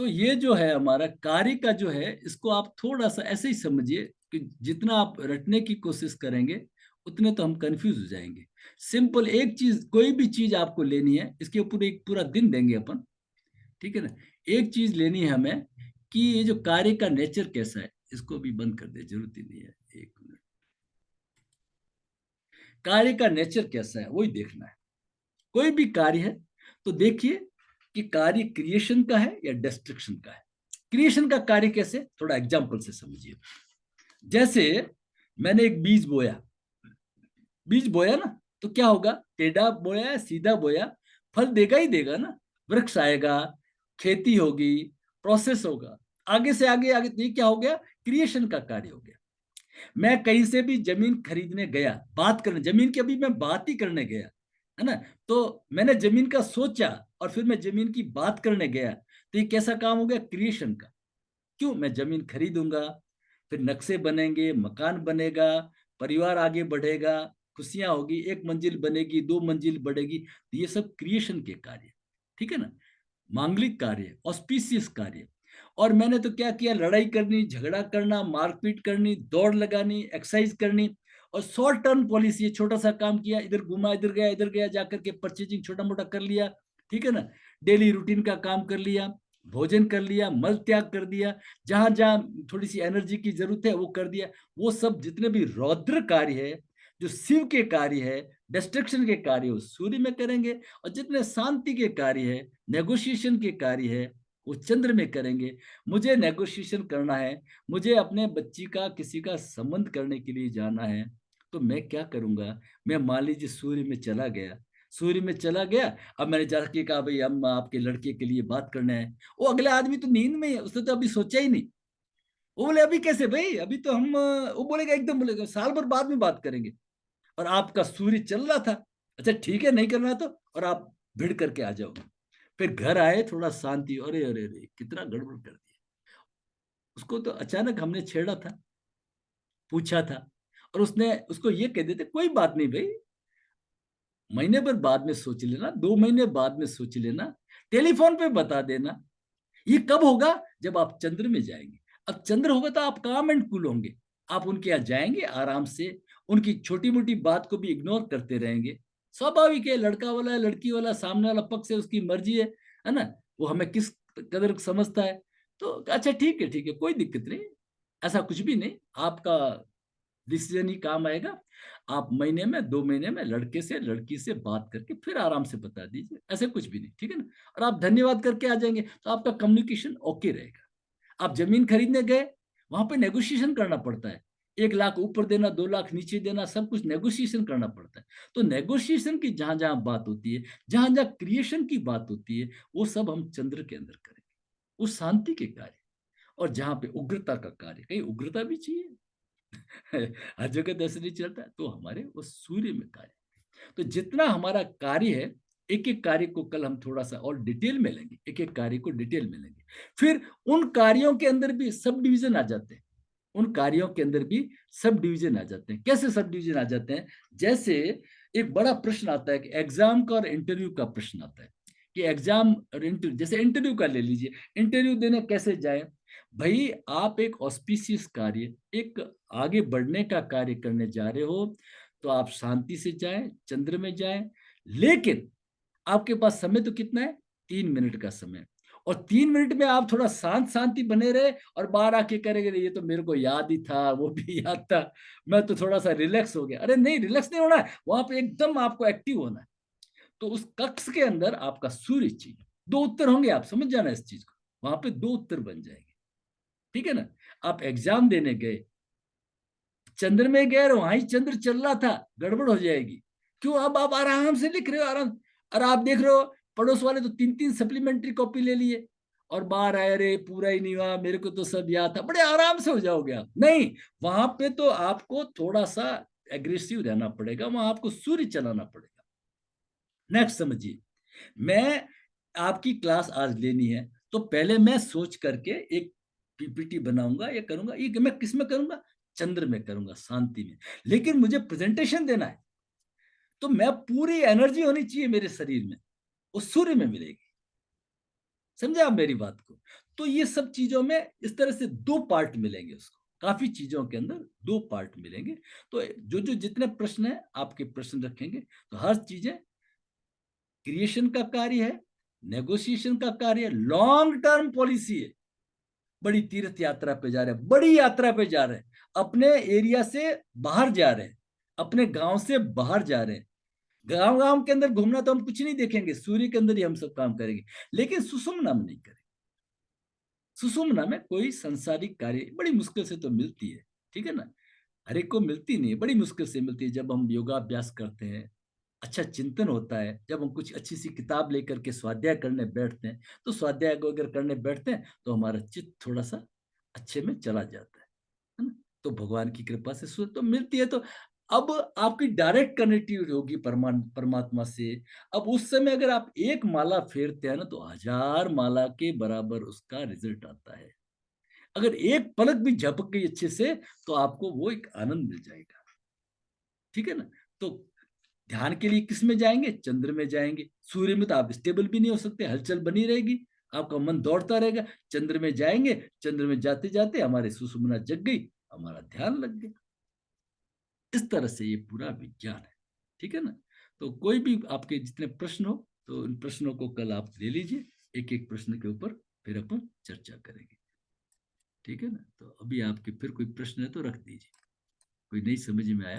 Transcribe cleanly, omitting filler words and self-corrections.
तो ये जो है हमारा कार्य का जो है, इसको आप थोड़ा सा ऐसे ही समझिए कि जितना आप रटने की कोशिश करेंगे उतने तो हम कंफ्यूज हो जाएंगे। सिंपल एक चीज, कोई भी चीज आपको लेनी है, इसके ऊपर एक पूरा दिन देंगे अपन, ठीक है ना। एक चीज लेनी है हमें कि ये जो कार्य का नेचर कैसा है, इसको भी बंद कर दे, जरूरत ही नहीं है, एक मिनट। कार्य का नेचर कैसा है वही देखना है। कोई भी कार्य है तो देखिए कि कार्य क्रिएशन का है या डिस्ट्रक्शन का है। क्रिएशन का कार्य कैसे, थोड़ा एग्जांपल से समझिए। जैसे मैंने एक बीज बोया, बीज बोया ना, तो क्या होगा, टेढ़ा बोया सीधा बोया, फल देगा ही देगा ना, वृक्ष आएगा, खेती होगी, प्रोसेस होगा, आगे से आगे आगे, तो ये क्या हो गया, क्रिएशन का कार्य हो गया। मैं कहीं से भी जमीन खरीदने गया, बात करने, जमीन की अभी मैं बात ही करने गया, है ना, तो मैंने जमीन का सोचा और फिर मैं जमीन की बात करने गया, तो ये कैसा काम हो गया, क्रिएशन का। क्यों, मैं जमीन खरीदूंगा, फिर नक्शे बनेंगे, मकान बनेगा, परिवार आगे बढ़ेगा, खुशियां होगी, एक मंजिल बनेगी, दो मंजिल बढ़ेगी, तो ये सब क्रिएशन के कार्य, ठीक है ना। मांगलिक कार्य, ऑस्पिशियस कार्य। और मैंने तो क्या किया, लड़ाई करनी, झगड़ा करना, मारपीट करनी, दौड़ लगानी, एक्सरसाइज करनी, और शॉर्ट टर्म पॉलिसी, छोटा सा काम किया, इधर घुमा, इधर गया जाकर के परचेजिंग छोटा मोटा कर लिया, ठीक है ना, डेली रूटीन का काम कर लिया, भोजन कर लिया, मल त्याग कर दिया, जहां जहां थोड़ी सी एनर्जी की जरूरत है वो कर दिया। वो सब जितने भी रौद्र कार्य है, जो शिव के कार्य है, डिस्ट्रक्शन के कार्य, वो सूर्य में करेंगे, और जितने शांति के कार्य है, नेगोशिएशन के कार्य है, वो चंद्र में करेंगे। मुझे नेगोशिएशन करना है, मुझे अपने बच्ची का किसी का संबंध करने के लिए जाना है, तो मैं क्या करूंगा, मैं मान लीजिए सूर्य में चला गया, सूर्य में चला गया, अब मैंने जाके कहा भाई हम आपके लड़के के लिए बात करना है, वो अगले आदमी तो नींद में है, उसने तो अभी सोचा ही नहीं। वो बोले अभी कैसे भाई, अभी तो हम, वो बोलेगा एकदम, बोलेगा साल भर बाद में बात करेंगे, और आपका सूर्य चल रहा था, अच्छा ठीक है नहीं करना तो, और आप भिड़ करके आ जाओ। फिर घर आए, थोड़ा शांति, अरे अरे अरे कितना गड़बड़ कर दिया, उसको तो अचानक हमने छेड़ा था, पूछा था, और उसने, उसको ये कह देते कोई बात नहीं भाई, महीने भर बाद में सोच लेना, 2 महीने बाद में सोच लेना, टेलीफोन पे बता देना। ये कब होगा, जब आप चंद्र में जाएंगे। अब चंद्र होगा तो आप काम एंड कूल होंगे, आप उनके यहाँ जाएंगे आराम से, उनकी छोटी मोटी बात को भी इग्नोर करते रहेंगे। स्वाभाविक है, लड़का वाला है, लड़की वाला, सामने वाला पक्ष है, उसकी मर्जी है ना, वो हमें किस कदर समझता है। तो अच्छा ठीक है, कोई दिक्कत नहीं, ऐसा कुछ भी नहीं, आपका डिसीजन ही काम आएगा। आप महीने में, 2 महीने में लड़के से लड़की से बात करके फिर आराम से बता दीजिए, ऐसे कुछ भी नहीं, ठीक है ना। और आप धन्यवाद करके आ जाएंगे, तो आपका कम्युनिकेशन ओके रहेगा। आप जमीन खरीदने गए, वहां पे नेगोशिएशन करना पड़ता है, 1 लाख ऊपर देना, 2 लाख नीचे देना, सब कुछ नेगोशिएशन करना पड़ता है। तो नेगोशिएशन की जहां जहां बात होती है, जहां जहां क्रिएशन की बात होती है, वो सब हम चंद्र के अंदर करेंगे, वो शांति के कार्य। और जहां पे उग्रता का कार्य, कहीं उग्रता भी चाहिए, हर जगह तो ऐसे नहीं चलता, तो हमारे वो सूर्य में कार्य। तो जितना हमारा कार्य है, एक एक कार्य को कल हम थोड़ा सा और डिटेल में लेंगे, एक एक कार्य को डिटेल में लेंगे। फिर उन कार्यों के अंदर भी सब डिवीजन आ जाते हैं, उन कार्यों के अंदर भी सब डिवीजन आ जाते हैं। कैसे सब डिवीजन आ जाते हैं, जैसे एक बड़ा प्रश्न आता है कि एग्जाम का और इंटरव्यू का प्रश्न आता है, कि एग्जाम और इंटरव्यू, जैसे इंटरव्यू का ले लीजिए, इंटरव्यू देने कैसे जाए। भाई आप एक ऑस्पिशियस कार्य, एक आगे बढ़ने का कार्य करने जा रहे हो, तो आप शांति से जाएं, चंद्र में जाएं, लेकिन आपके पास समय तो कितना है, 3 मिनट का समय। और 3 मिनट में आप थोड़ा शांत शांति बने रहे, और बाहर आके करेंगे ये तो मेरे को याद ही था, वो भी याद था, मैं तो थोड़ा सा रिलैक्स हो गया। अरे नहीं, रिलैक्स नहीं होना है, वहां पे एकदम आपको एक्टिव होना है। तो उस कक्ष के अंदर आपका सूर्य चाहिए, 2 उत्तर होंगे, आप समझ जाना इस चीज को, वहां पे 2 उत्तर बन जाएंगे, ठीक है ना। आप एग्जाम देने गए, चंद्र में गए और वहां ही चंद्र चल रहा था, गड़बड़ हो जाएगी। क्यों, अब आप आराम से लिख रहे हो, आराम, और आप देख रहे हो पड़ोस वाले तो 3 3 सप्लीमेंट्री कॉपी ले लिए, और बाहर आए, रे पूरा ही नहीं हुआ, मेरे को तो सब याद था, बड़े आराम से हो जाओगे आप। नहीं, वहां पे तो आपको थोड़ा सा एग्रेसिव रहना पड़ेगा, वहां आपको सूर्य चलाना पड़ेगा। नेक्स्ट समझिए, मैं, आपकी क्लास आज लेनी है, तो पहले मैं सोच करके एक पीपीटी बनाऊंगा, ये करूंगा, ये मैं किस में करूंगा, चंद्र में करूंगा, शांति में। लेकिन मुझे प्रेजेंटेशन देना है, तो मैं पूरी एनर्जी होनी चाहिए मेरे शरीर में, वो सूर्य में मिलेगी। समझे आप मेरी बात को? तो ये सब चीजों में इस तरह से दो पार्ट मिलेंगे उसको, काफी चीजों के अंदर दो पार्ट मिलेंगे। तो जो जो जितने प्रश्न है आपके प्रश्न रखेंगे तो हर चीजें क्रिएशन का कार्य है, नेगोशिएशन का कार्य है, लॉन्ग टर्म पॉलिसी है। बड़ी तीर्थ यात्रा पे जा रहे हैं, बड़ी यात्रा पे जा रहे हैं, अपने एरिया से बाहर जा रहे हैं, अपने गांव से बाहर जा रहे हैं। गांव गांव के अंदर घूमना तो हम कुछ नहीं देखेंगे, सूर्य के अंदर ही हम सब काम करेंगे, लेकिन सुषुम्ना में नहीं करेंगे। सुषुम्ना में कोई संसारिक कार्य बड़ी मुश्किल से तो मिलती है, ठीक है ना, हर एक को मिलती नहीं है, बड़ी मुश्किल से मिलती है। जब हम योगाभ्यास करते हैं, अच्छा चिंतन होता है, जब हम कुछ अच्छी सी किताब लेकर के स्वाध्याय करने बैठते हैं, तो स्वाध्याय को अगर करने बैठते हैं तो हमारा चित्त थोड़ा सा अच्छे में चला जाता है ना। तो भगवान की कृपा से सुर तो मिलती है। तो अब आपकी डायरेक्ट कनेक्टिविटी होगी परमात्मा से। अब उस समय अगर आप एक माला फेरते हैं ना, तो 1000 माला के बराबर उसका रिजल्ट आता है। अगर एक पलक भी झपक गई अच्छे से, तो आपको वो एक आनंद मिल जाएगा, ठीक है ना। तो ध्यान के लिए किस में जाएंगे? चंद्र में जाएंगे। सूर्य में तो आप स्टेबल भी नहीं हो सकते, हलचल बनी रहेगी, आपका मन दौड़ता रहेगा। चंद्र में जाएंगे, चंद्र में जाते जाते हमारे सुषुम्ना जग गई, हमारा ध्यान लग गया। इस तरह से ये पूरा विज्ञान है, ठीक है ना। तो कोई भी आपके जितने प्रश्न हो, तो इन प्रश्नों को कल आप ले लीजिए, एक एक प्रश्न के ऊपर फिर अपन चर्चा करेंगे, ठीक है ना। तो अभी आपके फिर कोई प्रश्न है तो रख दीजिए, कोई नहीं समझ में आया